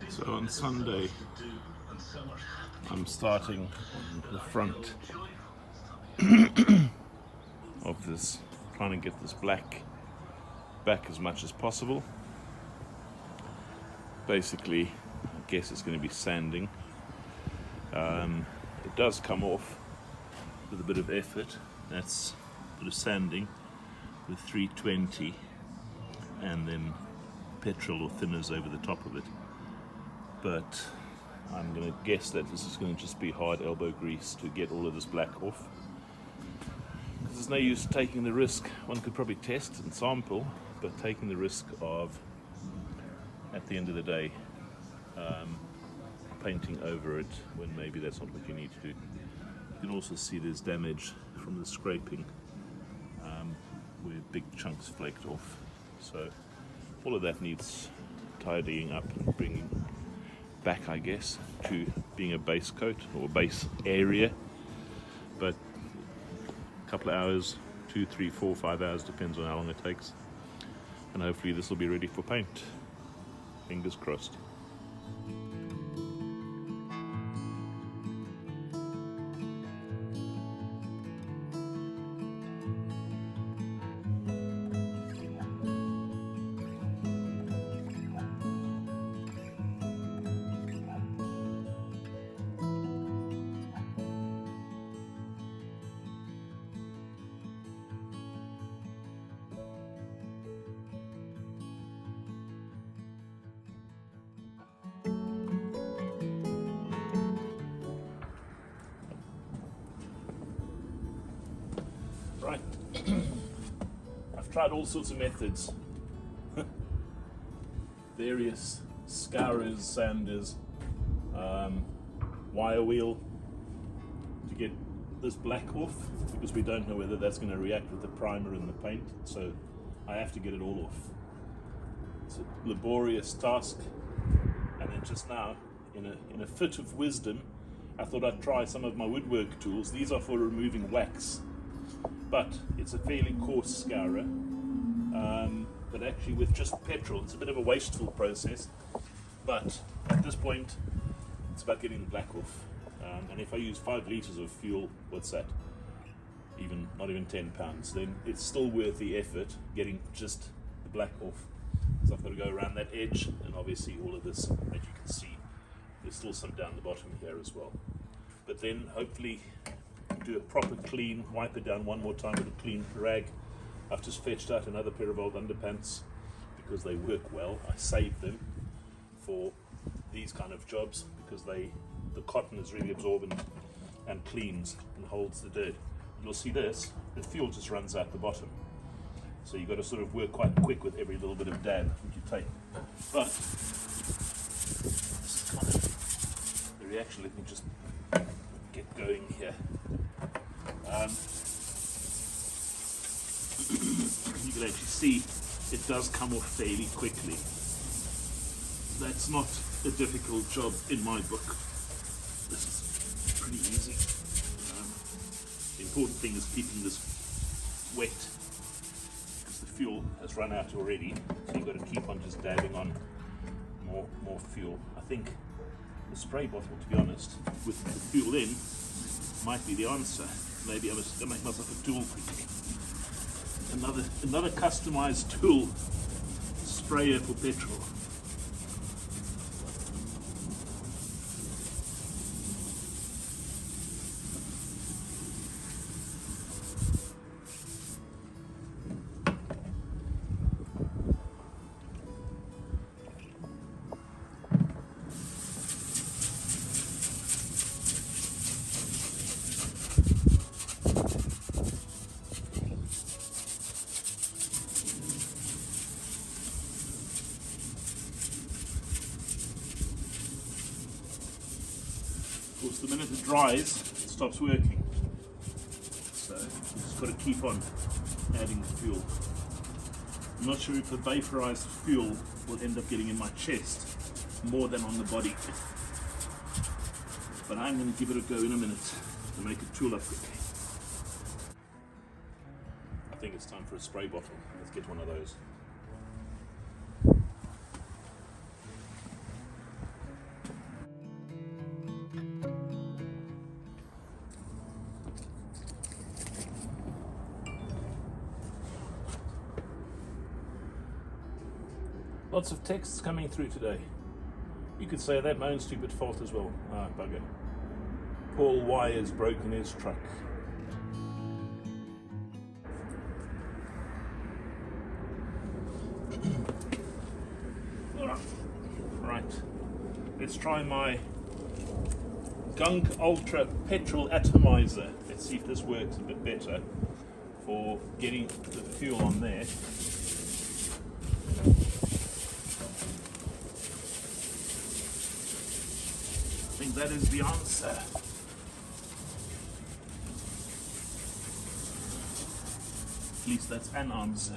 So on Sunday, I'm starting on the front of this, trying to get this black back as much as possible. Basically, I guess it's going to be sanding. It does come off with a bit of effort. That's a bit of sanding with 320 and then petrol or thinners over the top of it. But I'm going to guess that this is going to just be hard elbow grease to get all of this black off. Because there's no use taking the risk. One could probably test and sample, but taking the risk of, at the end of the day, painting over it when maybe that's not what you need to do. You can also see there's damage from the scraping where big chunks flaked off. So all of that needs tidying up and bringing back, I guess, to being a base coat or base area. But a couple of hours, 2, 3, 4, 5 hours, depends on how long it takes. And hopefully this will be ready for paint. Fingers crossed. Right, I've tried all sorts of methods, various scourers, sanders, wire wheel to get this black off, because we don't know whether that's going to react with the primer and the paint, so I have to get it all off. It's a laborious task, and then just now, in a fit of wisdom, I thought I'd try some of my woodwork tools. These are for removing wax. But it's a fairly coarse scourer, but actually with just petrol, it's a bit of a wasteful process, but at this point, it's about getting the black off. And if I use 5 litres of fuel, what's that? Not even 10 pounds, then it's still worth the effort getting just the black off. So I've got to go around that edge, and obviously all of this, as you can see, there's still some down the bottom here as well. But then hopefully do a proper clean, wipe it down one more time with a clean rag. I've just fetched out another pair of old underpants because they work well. I save them for these kind of jobs because the cotton is really absorbent and cleans and holds the dirt. You'll see this, the fuel just runs out the bottom. So you've got to sort of work quite quick with every little bit of dab that you take. But this is kind of the reaction. Let me just get going here. You can actually see it does come off fairly quickly. That's not a difficult job in my book. This is pretty easy. The important thing is keeping this wet because the fuel has run out already, so you've got to keep on just dabbing on more fuel. I think the spray bottle, to be honest, with the fuel in, might be the answer. Maybe I must make myself a tool quickly. Another customized tool, sprayer for petrol. Of course, the minute it dries, it stops working. So you just got to keep on adding the fuel. I'm not sure if the vaporized fuel will end up getting in my chest more than on the body. But I'm going to give it a go in a minute to make a tool up quickly. I think it's time for a spray bottle. Let's get one of those. Lots of texts coming through today. You could say that my own stupid fault as well. Ah, bugger. Paul Y has broken his truck. Right, let's try my Gunk Ultra petrol atomizer. Let's see if this works a bit better for getting the fuel on there. I think that is the answer. At least that's an answer.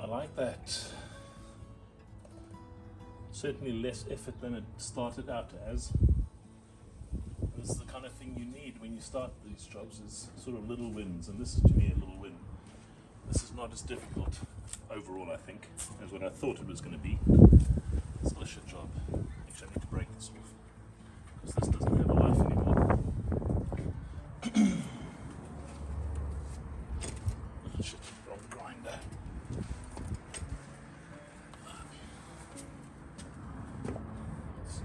Like that. Certainly less effort than it started out as. This is the kind of thing you need when you start these jobs, is sort of little wins, and this is to me a little win. This is not as difficult overall, I think, as what I thought it was going to be. It's still a shit job. Actually, I need to break this off because this doesn't have a life anymore. Oh, shit, wrong grinder. Let's see.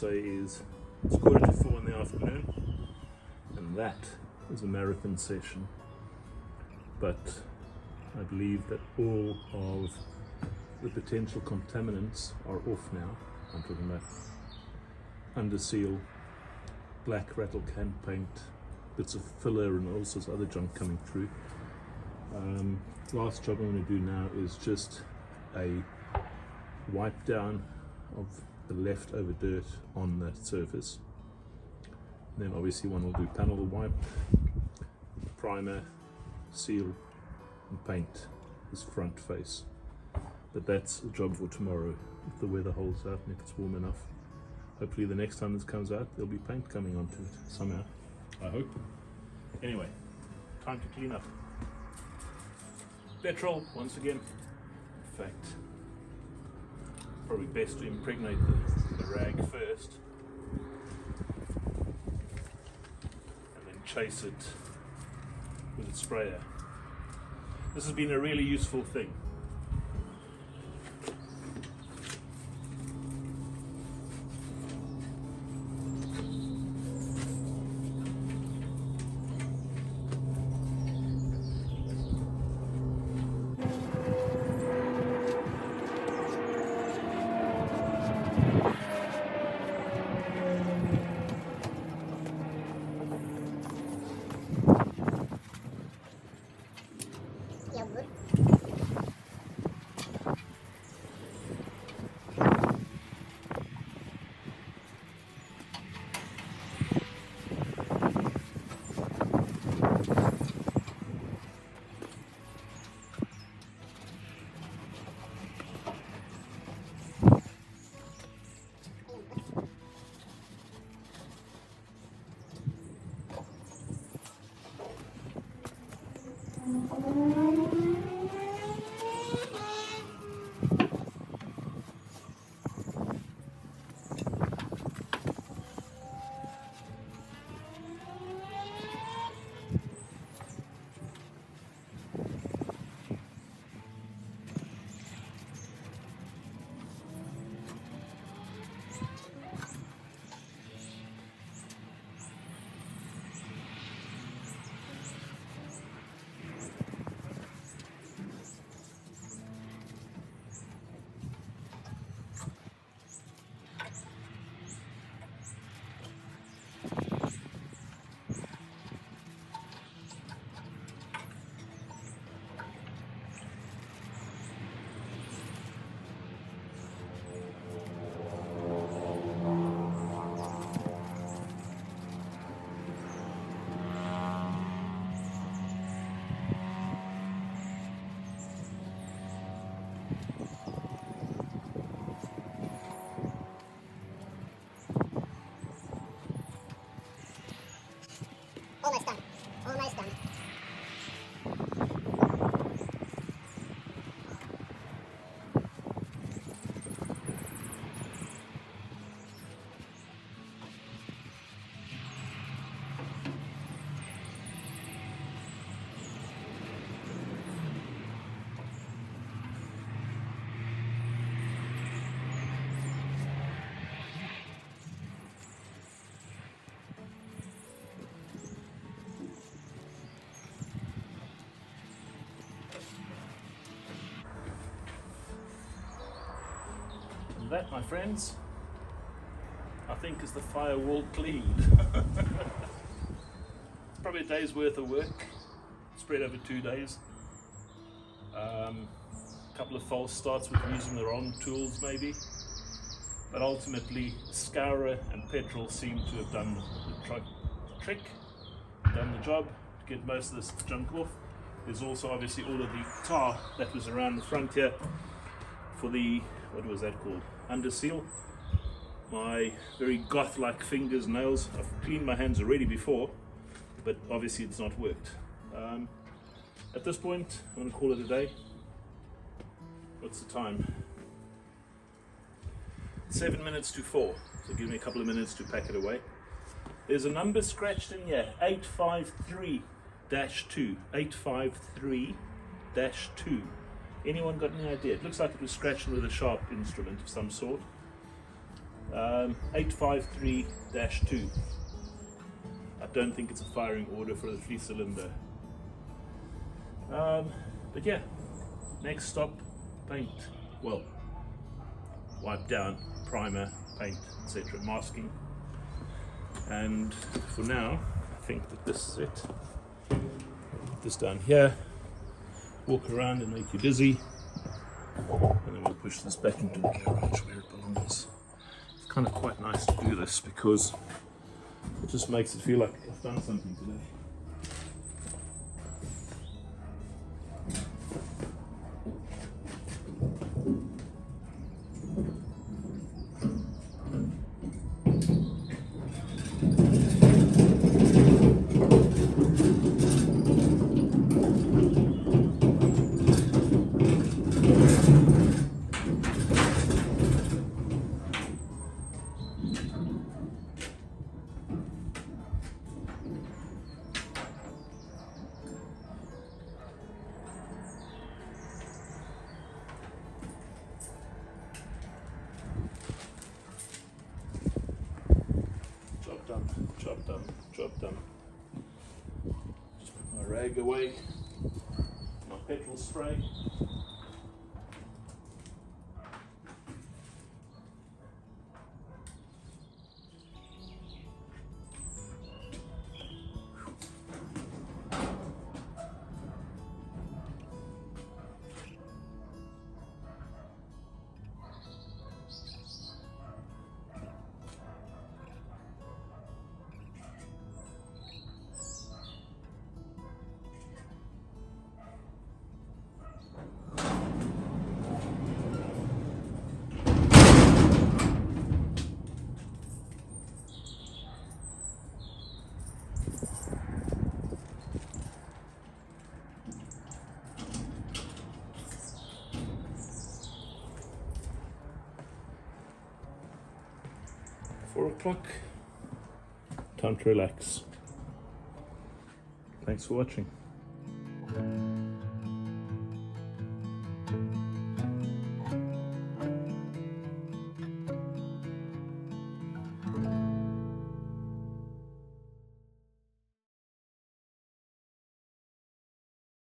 say is it's 3:45 in the afternoon, and that is a marathon session. But I believe that all of the potential contaminants are off now. I'm talking about under seal, black rattle can paint, bits of filler and all sorts of other junk coming through. Last job I'm going to do now is just a wipe down of the leftover dirt on that surface. And then obviously one will do panel wipe, primer, seal and paint this front face. But that's a job for tomorrow if the weather holds out and if it's warm enough. Hopefully the next time this comes out there'll be paint coming onto it somehow, I hope. Anyway, time to clean up. Petrol once again. In fact, probably best to impregnate the rag first and then chase it with a sprayer. This has been a really useful thing. Almost done. Almost done. That, my friends, I think is the firewall cleaned. It's probably a day's worth of work spread over 2 days. A couple of false starts with using the wrong tools maybe, but ultimately scourer and petrol seem to have done the trick, done the job to get most of this junk off. There's also obviously all of the tar that was around the front here for the, what was that called? Under seal. My very goth-like fingers, nails. I've cleaned my hands already before, but obviously it's not worked. At this point, I'm going to call it a day. What's the time? 7 minutes to 4. So give me a couple of minutes to pack it away. There's a number scratched in here, 853-2. 853-2. Anyone got any idea? It looks like it was scratched with a sharp instrument of some sort. 853-2. I don't think it's a firing order for the 3-cylinder. But yeah, next stop, paint. Well, wipe down, primer, paint, etc. Masking. And for now, I think that this is it. Put this down here, walk around and make you dizzy, and then we'll push this back into the garage where it belongs. It's kind of quite nice to do this because it just makes it feel like I've done something today. Job done. Just put my rag away, my petrol spray. O'clock. Time to relax. Thanks for watching.